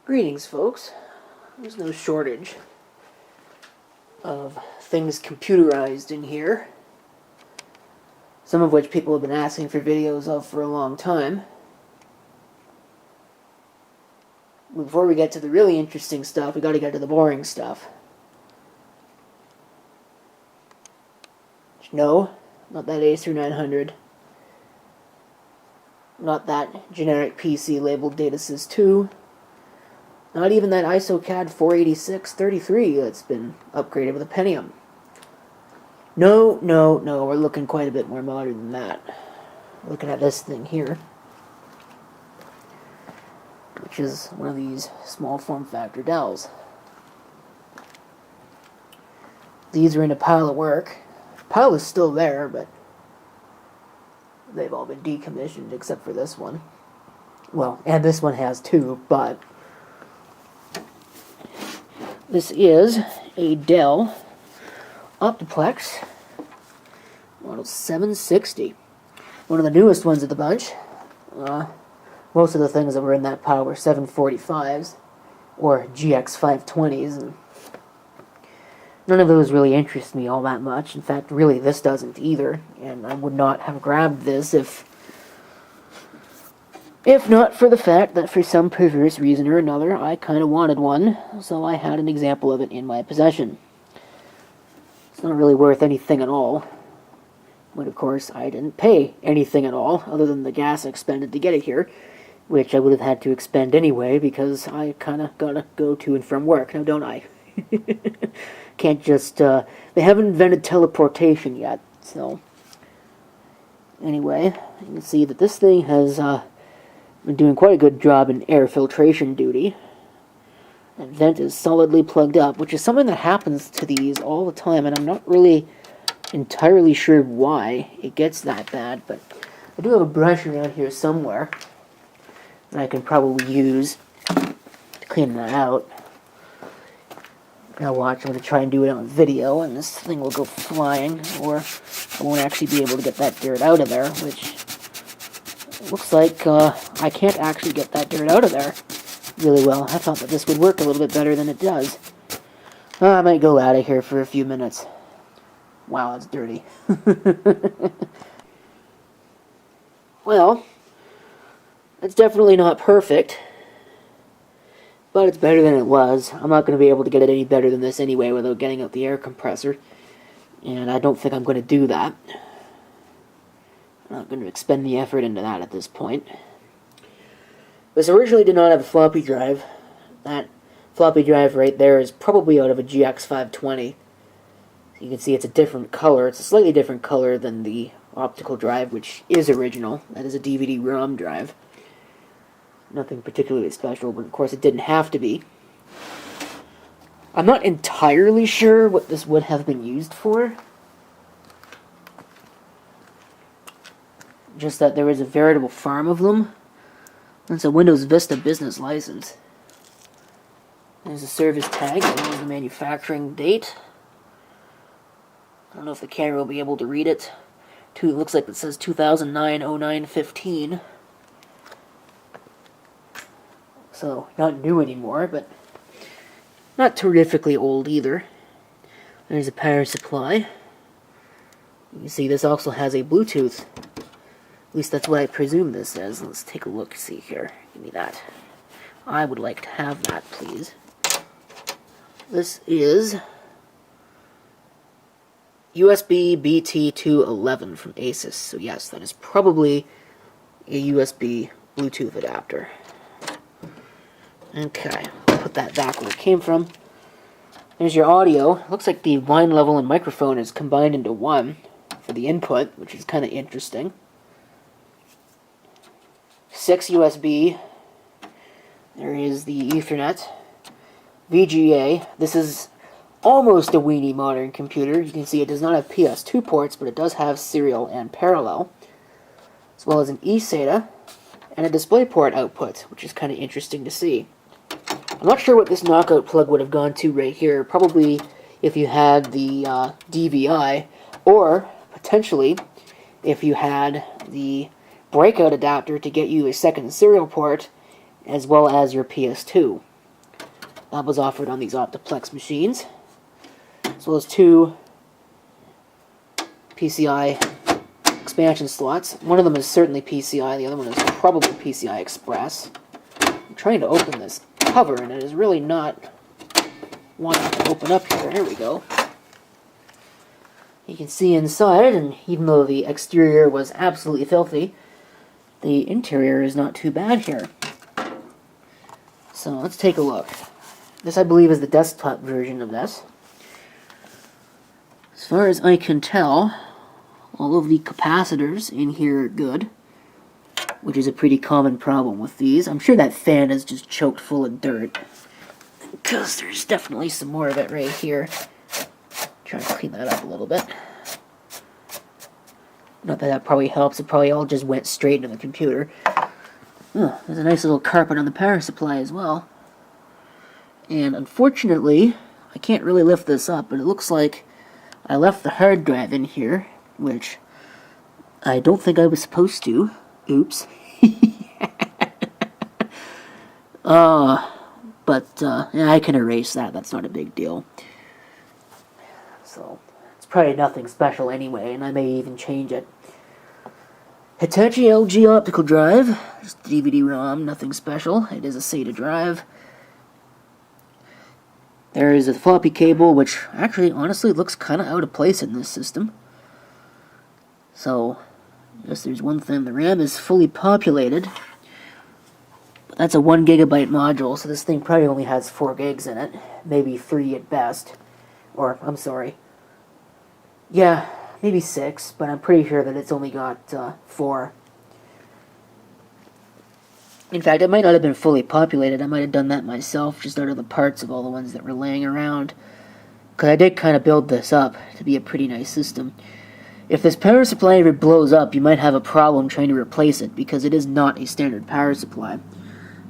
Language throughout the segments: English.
Greetings, folks. There's no shortage of things computerized in here, some of which people have been asking for videos of for a long time. Before we get to the really interesting stuff, we gotta get to the boring stuff. No, not that Acer 900. Not that generic PC labeled Datasys 2. Not even that ISOCAD 486-33 that's been upgraded with a Pentium. No, we're looking quite a bit more modern than that. We're looking at this thing here, which is one of these small form factor Dells. These are in a pile of work. The pile is still there, but they've all been decommissioned except for this one. Well, and this one has too, but this is a Dell Optiplex model 760. One of the newest ones of the bunch. Most of the things that were in that pile were 745s or GX 520s, and none of those really interest me all that much. In fact, really, this doesn't either, and I would not have grabbed this if not for the fact that for some perverse reason or another, I kind of wanted one, so I had an example of it in my possession. It's not really worth anything at all, but of course I didn't pay anything at all, other than the gas expended to get it here, which I would have had to expend anyway, because I kind of gotta go to and from work, now don't I? Can't just, they haven't invented teleportation yet, so anyway, you can see that this thing has, been doing quite a good job in air filtration duty. That vent is solidly plugged up, which is something that happens to these all the time, and I'm not really entirely sure why it gets that bad, but I do have a brush around here somewhere that I can probably use to clean that out. Now watch, I'm going to try and do it on video, and this thing will go flying, or I won't actually be able to get that dirt out of there, which looks like I can't actually get that dirt out of there really well. I thought that this would work a little bit better than it does. I might go out of here for a few minutes. Wow, that's dirty. Well, it's definitely not perfect, but it's better than it was. I'm not going to be able to get it any better than this anyway without getting out the air compressor, and I don't think I'm going to do that. I'm not going to expend the effort into that at this point. This originally did not have a floppy drive. That floppy drive right there is probably out of a GX 520. You can see it's a different color. It's a slightly different color than the optical drive, which is original. That is a DVD-ROM drive. Nothing particularly special, but of course it didn't have to be. I'm not entirely sure what this would have been used for. Just that there is a veritable farm of them. It's a Windows Vista business license. There's a service tag, there's the manufacturing date. I don't know if the camera will be able to read it. It looks like it says 2009-09-15. So, not new anymore, but not terrifically old either. There's a power supply. You can see this also has a Bluetooth. At least that's what I presume this is. Let's take a look, see here. Give me that. I would like to have that, please. This is USB BT211 from Asus. So yes, that is probably a USB Bluetooth adapter. Okay, put that back where it came from. There's your audio. Looks like the line level and microphone is combined into one for the input, which is kind of interesting. 6 USB. There is the Ethernet. VGA. This is almost a weenie modern computer. You can see it does not have PS2 ports, but it does have serial and parallel, as well as an eSATA and a DisplayPort output, which is kind of interesting to see. I'm not sure what this knockout plug would have gone to right here. Probably if you had the DVI, or potentially if you had the breakout adapter to get you a second serial port, as well as your PS2. that was offered on these Optiplex machines. As well as 2 PCI expansion slots. One of them is certainly PCI, the other one is probably PCI Express. I'm trying to open this cover and it is really not wanting to open up here. Here we go. You can see inside, and even though the exterior was absolutely filthy, the interior is not too bad here. So let's take a look. This, I believe, is the desktop version of this. As far as I can tell, all of the capacitors in here are good, which is a pretty common problem with these. I'm sure that fan is just choked full of dirt, because there's definitely some more of it right here. Trying to clean that up a little bit. Not that that probably helps, it probably all just went straight into the computer. Oh, there's a nice little carpet on the power supply as well. And unfortunately, I can't really lift this up, but it looks like I left the hard drive in here, which I don't think I was supposed to. Oops. Yeah, I can erase that, that's not a big deal. So, it's probably nothing special anyway, and I may even change it. Hitachi LG optical drive, just DVD-ROM, nothing special. It is a SATA drive. There is a floppy cable, which actually, honestly, looks kind of out of place in this system. So, I guess there's one thing. The RAM is fully populated. But that's a 1 gigabyte module, so this thing probably only has 4 gigs in it. Maybe 3 at best. Or, I'm sorry. Yeah, maybe 6, but I'm pretty sure that it's only got 4. In fact, it might not have been fully populated. I might have done that myself, just out of the parts of all the ones that were laying around. Because I did kind of build this up to be a pretty nice system. If this power supply ever blows up, you might have a problem trying to replace it, because it is not a standard power supply.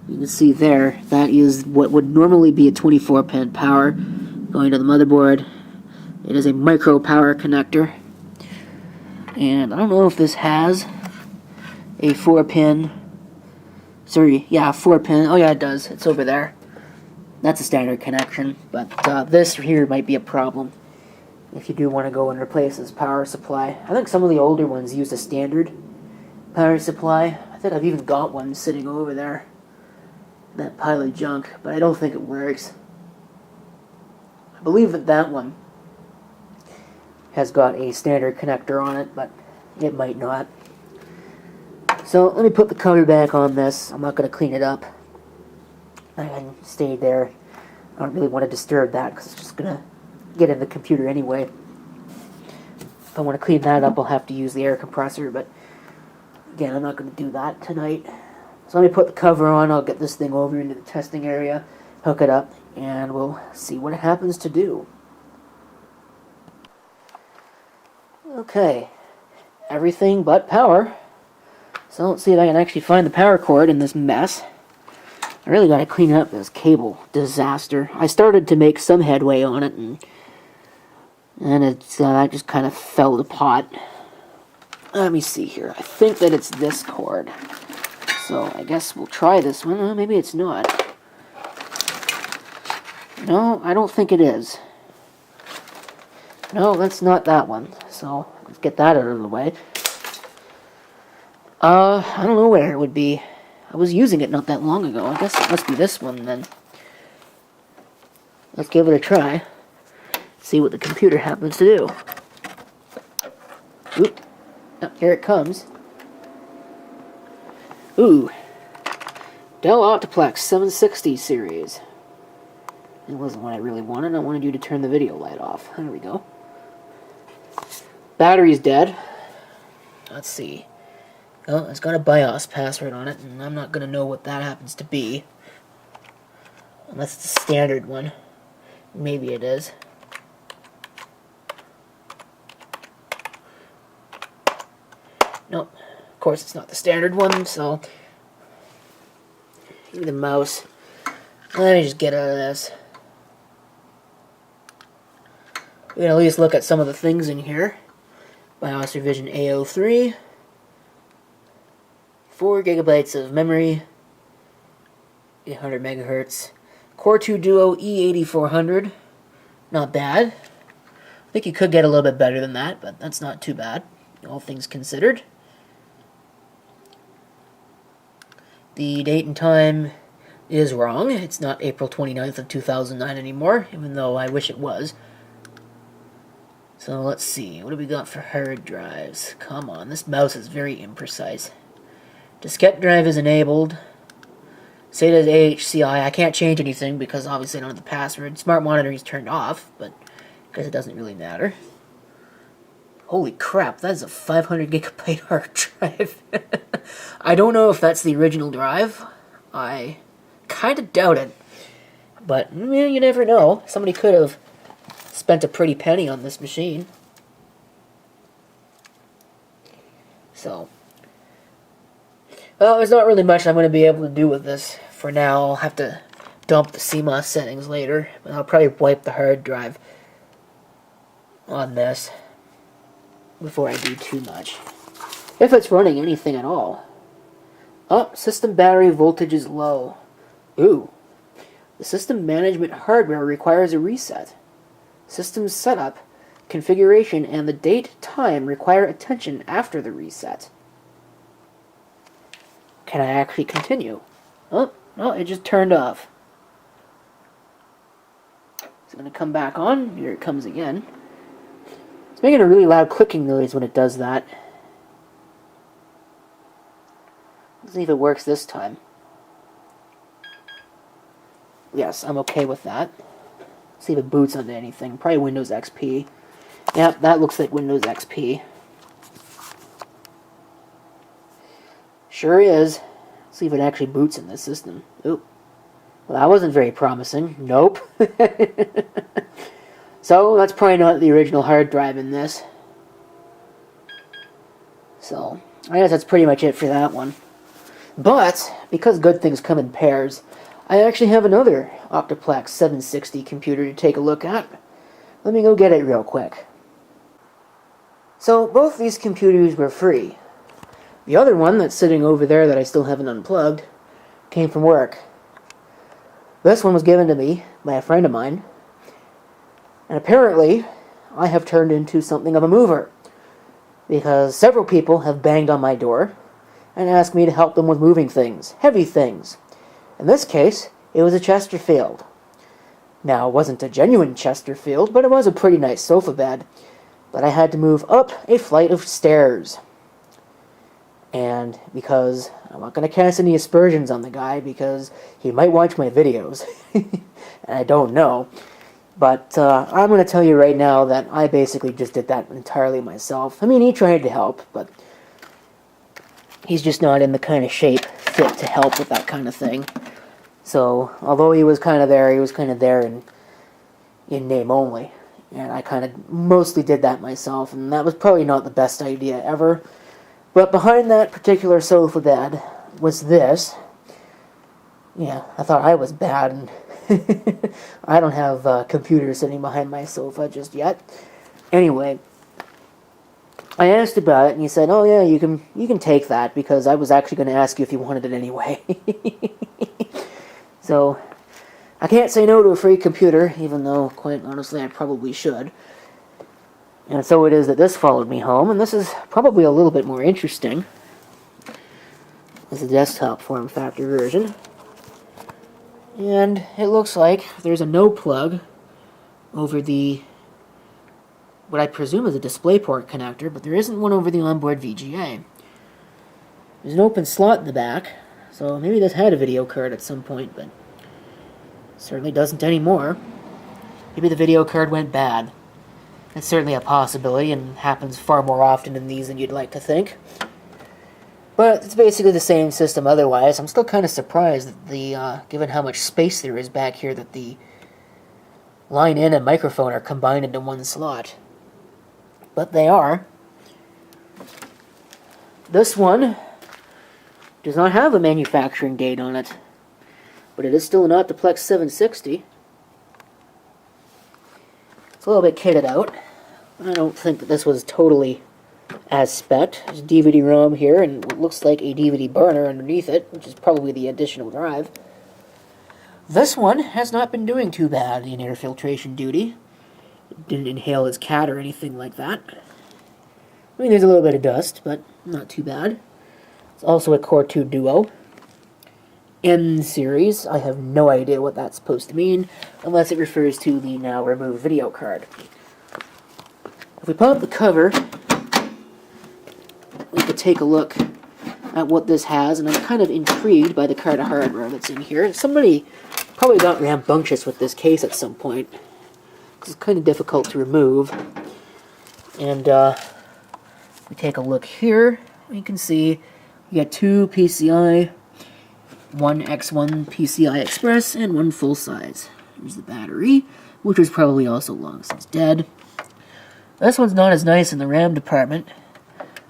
You can see there, that is what would normally be a 24-pin power going to the motherboard. It is a micro power connector. And I don't know if this has a 4-pin. Sorry, yeah, 4-pin. Oh yeah, it does. It's over there. That's a standard connection. But this here might be a problem if you do want to go and replace this power supply. I think some of the older ones use a standard power supply. I think I've even got one sitting over there. That pile of junk. But I don't think it works. I believe that that one has got a standard connector on it, but it might not. So let me put the cover back on this. I'm not going to clean it up. I can stay there. I don't really want to disturb that because it's just going to get in the computer anyway. If I want to clean that up, I'll have to use the air compressor, but again, I'm not going to do that tonight. So let me put the cover on. I'll get this thing over into the testing area, hook it up, and we'll see what it happens to do. Okay, everything but power. So let's see if I can actually find the power cord in this mess. I really got to clean up this cable disaster. I started to make some headway on it, and it's that just kind of fell to pot. Let me see here. I think that it's this cord. So I guess we'll try this one. Well, maybe it's not. No, I don't think it is. No, that's not that one. So let's get that out of the way. I don't know where it would be. I was using it not that long ago. I guess it must be this one then. Let's give it a try. See what the computer happens to do. Oop. Oh, here it comes. Ooh. Dell Optiplex 760 series. It wasn't what I really wanted. I wanted you to turn the video light off. There we go. Battery's dead. Let's see. Oh, it's got a BIOS password on it, and I'm not going to know what that happens to be. Unless it's a standard one. Maybe it is. Nope. Of course it's not the standard one, so... Give me the mouse. Let me just get out of this. We can at least look at some of the things in here. BIOS revision A03. 4 gigabytes of memory. 800 megahertz. Core 2 Duo E8400. Not bad. I think you could get a little bit better than that, but that's not too bad, all things considered. The date and time is wrong. It's not April 29th of 2009 anymore, even though I wish it was. So let's see, what do we got for hard drives? Come on, this mouse is very imprecise. Diskette drive is enabled. SATA's AHCI, I can't change anything because obviously I don't have the password. Smart monitoring is turned off, but because it doesn't really matter. Holy crap, that is a 500 gigabyte hard drive. I don't know if that's the original drive. I kind of doubt it. But you never know. Somebody could have spent a pretty penny on this machine. So, well, there's not really much I'm going to be able to do with this for now. I'll have to dump the CMOS settings later. But I'll probably wipe the hard drive on this before I do too much. If it's running anything at all. Oh, system battery voltage is low. Ooh. The system management hardware requires a reset. System setup, configuration, and the date time require attention after the reset. Can I actually continue? Oh, no, it just turned off. It's going to come back on. Here it comes again. It's making a really loud clicking noise when it does that. Let's see if it works this time. Yes, I'm okay with that. Let's see if it boots onto anything. Probably Windows XP. Yep, that looks like Windows XP. Sure is. Let's see if it actually boots in this system. Oop. Well, that wasn't very promising. Nope. So, that's probably not the original hard drive in this. So, I guess that's pretty much it for that one. But, because good things come in pairs, I actually have another Optiplex 760 computer to take a look at. Let me go get it real quick. So, both these computers were free. The other one that's sitting over there that I still haven't unplugged came from work. This one was given to me by a friend of mine. And apparently, I have turned into something of a mover. Because several people have banged on my door and asked me to help them with moving things, heavy things. In this case, it was a Chesterfield. Now, it wasn't a genuine Chesterfield, but it was a pretty nice sofa bed. But I had to move up a flight of stairs. And because I'm not going to cast any aspersions on the guy, because he might watch my videos. And I don't know. But I'm going to tell you right now that I basically just did that entirely myself. I mean, he tried to help, but he's just not in the kind of shape fit to help with that kind of thing. So, although he was kind of there, he was kind of there in name only. And I kind of mostly did that myself, and that was probably not the best idea ever. But behind that particular sofa bed was this. Yeah, I thought I was bad, and I don't have a computer sitting behind my sofa just yet. Anyway, I asked about it, and he said, "Oh yeah, you can take that," because I was actually going to ask you if you wanted it anyway. So, I can't say no to a free computer, even though, quite honestly, I probably should. And so it is that this followed me home, and this is probably a little bit more interesting. This is a desktop form factor version. And it looks like there's a no plug over the, what I presume is a DisplayPort connector, but there isn't one over the onboard VGA. There's an open slot in the back, so maybe this had a video card at some point, but certainly doesn't anymore. Maybe the video card went bad. That's certainly a possibility, and happens far more often in these than you'd like to think. But it's basically the same system otherwise. I'm still kind of surprised that the, given how much space there is back here, that the line in and microphone are combined into one slot. But they are. This one does not have a manufacturing date on it, but it is still an Optiplex 760. It's a little bit kitted out. I don't think that this was totally as spec. There's a DVD-ROM here and what looks like a DVD burner underneath it, which is probably the additional drive. This one has not been doing too bad in air filtration duty. Didn't inhale his cat or anything like that. I mean, there's a little bit of dust, but not too bad. It's also a Core 2 Duo. M series. I have no idea what that's supposed to mean, unless it refers to the now removed video card. If we pop up the cover, we could take a look at what this has, and I'm kind of intrigued by the card of hardware that's in here. Somebody probably got rambunctious with this case at some point, because it's kind of difficult to remove. And we take a look here, you can see you got two PCI, one X1 PCI Express, and one full size. Here's the battery, which was probably also long since dead. This one's not as nice in the RAM department.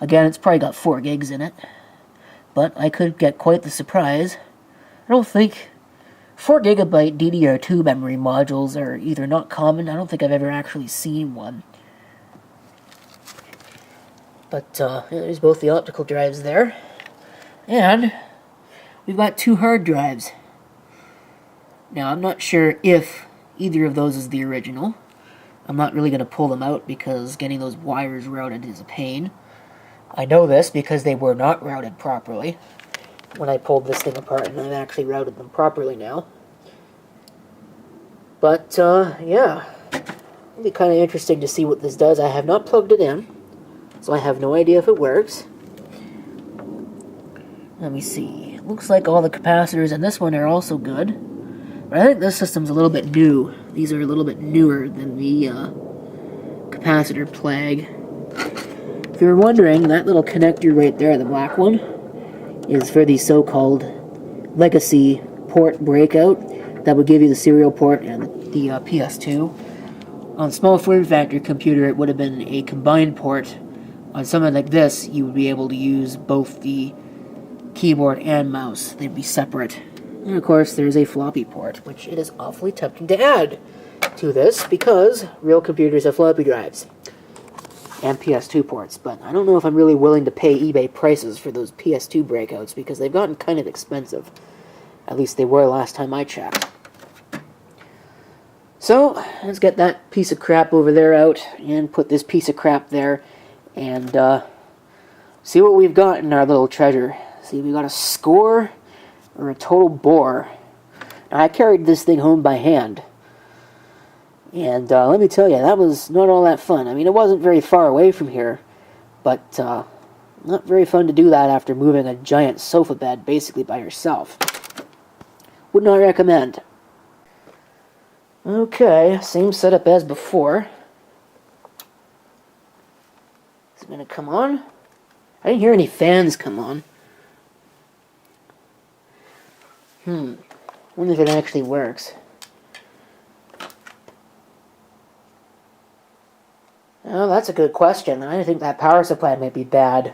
Again, it's probably got 4 gigs in it, but I could get quite the surprise. I don't think 4 gigabyte DDR2 memory modules are either not common. I don't think I've ever actually seen one. But there's both the optical drives there, and we've got 2 hard drives. Now, I'm not sure if either of those is the original. I'm not really going to pull them out because getting those wires routed is a pain. I know this because they were not routed properly when I pulled this thing apart, and I've actually routed them properly now. But, yeah. It'll be kind of interesting to see what this does. I have not plugged it in, so I have no idea if it works. Let me see. It looks like all the capacitors in this one are also good. But I think this system's a little bit new. These are a little bit newer than the capacitor plague. If you're wondering, that little connector right there, the black one, is for the so-called legacy port breakout that would give you the serial port and the PS2. On a small form factor computer, it would have been a combined port. On something like this, you would be able to use both the keyboard and mouse. They'd be separate. And of course, there's a floppy port, which it is awfully tempting to add to this because real computers have floppy drives and PS2 ports. But I don't know if I'm really willing to pay eBay prices for those PS2 breakouts because they've gotten kind of expensive. At least they were last time I checked. So, let's get that piece of crap over there out and put this piece of crap there and see what we've got in our little treasure. See if we got a score or a total bore. Now, I carried this thing home by hand. And let me tell you, that was not all that fun. I mean, it wasn't very far away from here, but not very fun to do that after moving a giant sofa bed basically by yourself. Would not recommend. Okay, same setup as before. Is it going to come on? I didn't hear any fans come on. Wonder if it actually works. Oh, that's a good question. I think that power supply might be bad.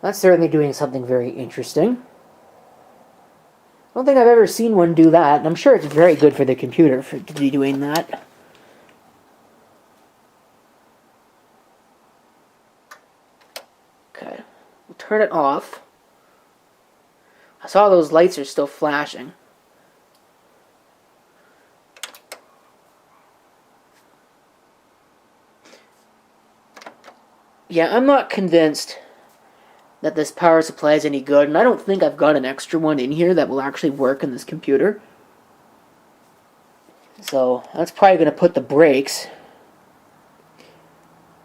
That's certainly doing something very interesting. I don't think I've ever seen one do that, and I'm sure it's very good for the computer to be doing that. Okay, we'll turn it off. I saw those lights are still flashing. Yeah, I'm not convinced that this power supply is any good, and I don't think I've got an extra one in here that will actually work in this computer. So, that's probably going to put the brakes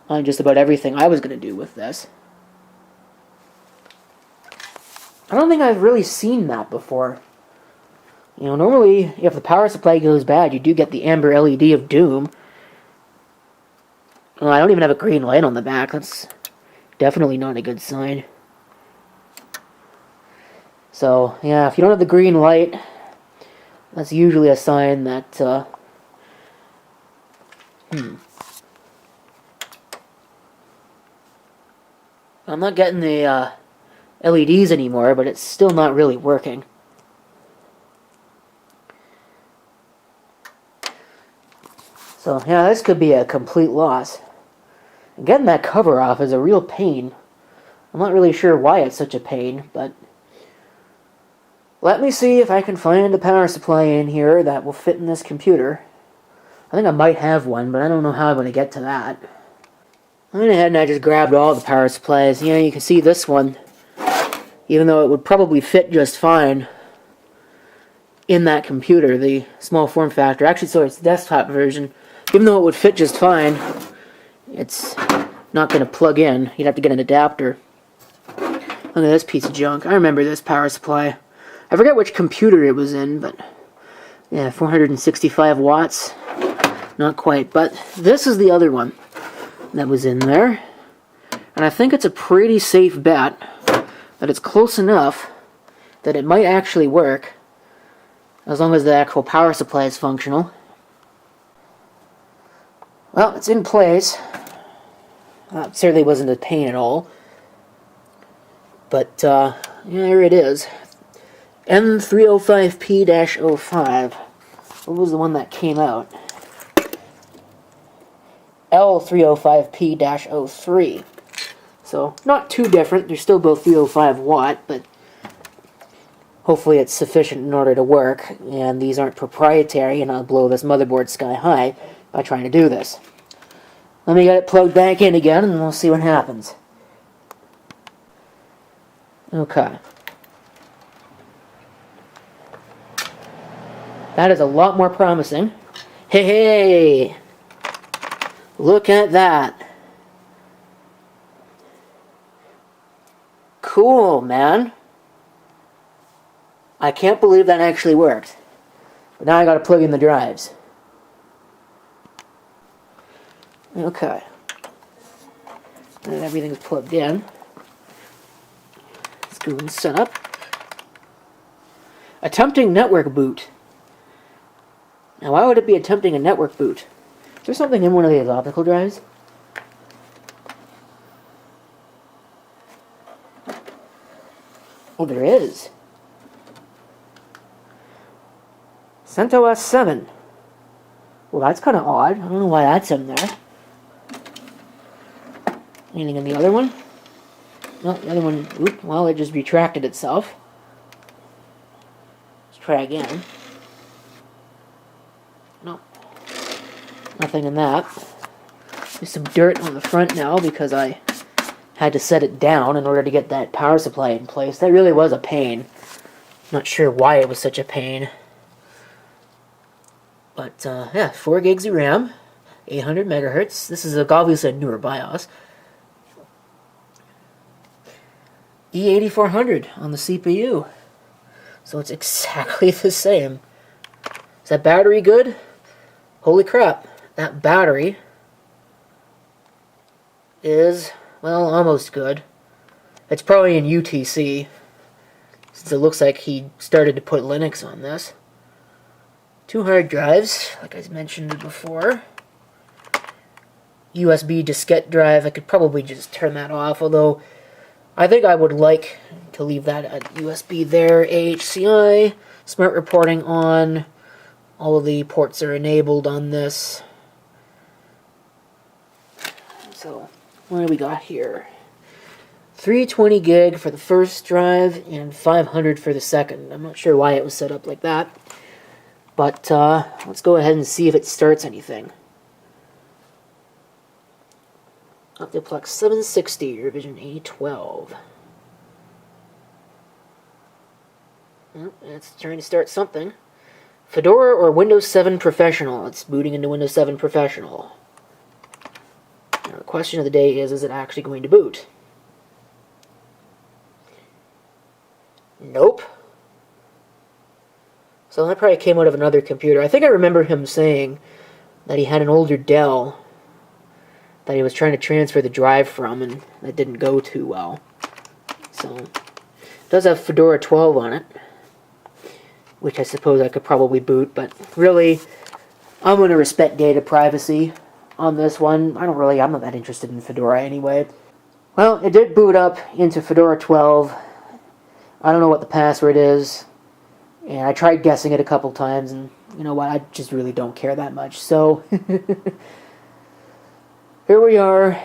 on just about everything I was going to do with this. I don't think I've really seen that before. You know, normally, if the power supply goes bad, you do get the amber LED of doom. Well, I don't even have a green light on the back. That's definitely not a good sign. So, yeah, if you don't have the green light, that's usually a sign that, I'm not getting the, LEDs anymore, but it's still not really working. So, yeah, this could be a complete loss. And getting that cover off is a real pain. I'm not really sure why it's such a pain, but Let me see if I can find a power supply in here that will fit in this computer. I think I might have one, but I don't know how I'm going to get to that. I went ahead and I just grabbed all the power supplies. You know, you can see this one, even though it would probably fit just fine in that computer, the small form factor. Actually, so it's desktop version. Even though it would fit just fine, it's not going to plug in. You'd have to get an adapter. Look at this piece of junk. I remember this power supply. I forget which computer it was in, but yeah, 465 watts. Not quite, but this is the other one that was in there. And I think it's a pretty safe bet that it's close enough that it might actually work, as long as the actual power supply is functional. Well, it's in place. It certainly wasn't a pain at all. But, yeah, there it is. N305P-05. What was the one that came out? L305P-03. So, not too different. They're still both 305 watt, but hopefully it's sufficient in order to work. And these aren't proprietary, and I'll blow this motherboard sky high by trying to do this. Let me get it plugged back in again, and we'll see what happens. Okay. That is a lot more promising. Hey! Look at that. Cool, man. I can't believe that actually worked. But now I gotta plug in the drives. Okay. And everything's plugged in. Let's go and set up. Attempting network boot. Now, why would it be attempting a network boot? Is there something in one of these optical drives? Oh, there is. CentOS 7. Well, that's kind of odd. I don't know why that's in there. Anything in the other one? No, the other one, well, it just retracted itself. Let's try again. No. Nothing in that. There's some dirt on the front now because I had to set it down in order to get that power supply in place. That really was a pain. Not sure why it was such a pain. But, yeah, 4 gigs of RAM, 800 megahertz. This is obviously a newer BIOS. E8400 on the CPU. So it's exactly the same. Is that battery good? Holy crap. That battery is, well, almost good. It's probably in UTC, since it looks like he started to put Linux on this. 2 hard drives, like I mentioned before. USB diskette drive, I could probably just turn that off, although I think I would like to leave that at USB there. AHCI, smart reporting on. All of the ports are enabled on this. So, what do we got here? 320 gig for the first drive and 500 for the second. I'm not sure why it was set up like that. But let's go ahead and see if it starts anything. Optiplex 760, revision A12. Well, it's trying to start something. Fedora or Windows 7 Professional? It's booting into Windows 7 Professional. Now, the question of the day is it actually going to boot? Nope. So that probably came out of another computer. I think I remember him saying that he had an older Dell that he was trying to transfer the drive from, and that didn't go too well. So, it does have Fedora 12 on it, which I suppose I could probably boot, but really, I'm going to respect data privacy on this one. I'm not that interested in Fedora anyway. Well, it did boot up into Fedora 12. I don't know what the password is, and I tried guessing it a couple times, and you know what, I just really don't care that much, so here we are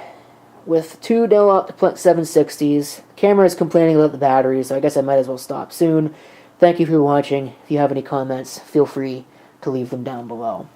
with 2 Dell Optiplex 760s. The camera is complaining about the battery, so I guess I might as well stop soon. Thank you for watching. If you have any comments, feel free to leave them down below.